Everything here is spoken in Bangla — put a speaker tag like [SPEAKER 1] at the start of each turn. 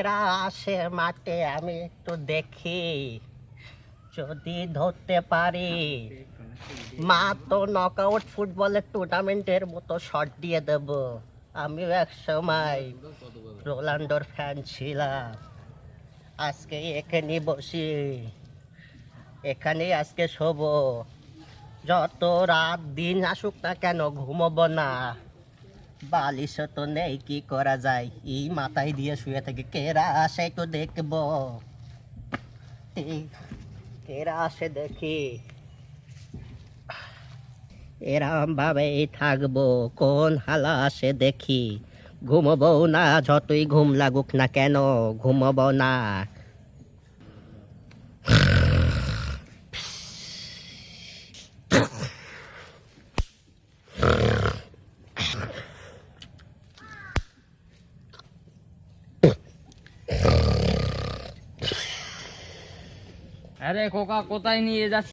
[SPEAKER 1] এরা আসে মাঠে, আমি একটু দেখি যদি ধরতে পারি। মা তো নকআউট ফুটবলের টুর্নামেন্টের মতো শট দিয়ে দেব। আমিও এক সময় রোনাল্ডোর ফ্যান ছিলাম। আজকে এখানে বসি, এখানেই আজকে শোবো। যত রাত দিন আসুক না কেন ঘুমোবো না। বালিশ তো নেই, কি করা যায়, এই মাথায় দিয়ে শুয়ে থাকি। কেরা আসে তো দেখবো, কেরা আসে দেখি। এরম ভাবেই থাকবো, কোন হালা আসে দেখি। ঘুমবো না, যতই ঘুম লাগুক না কেন ঘুমবো না।
[SPEAKER 2] আরে খোকা, কোথায় নিয়ে যাচ্ছিস?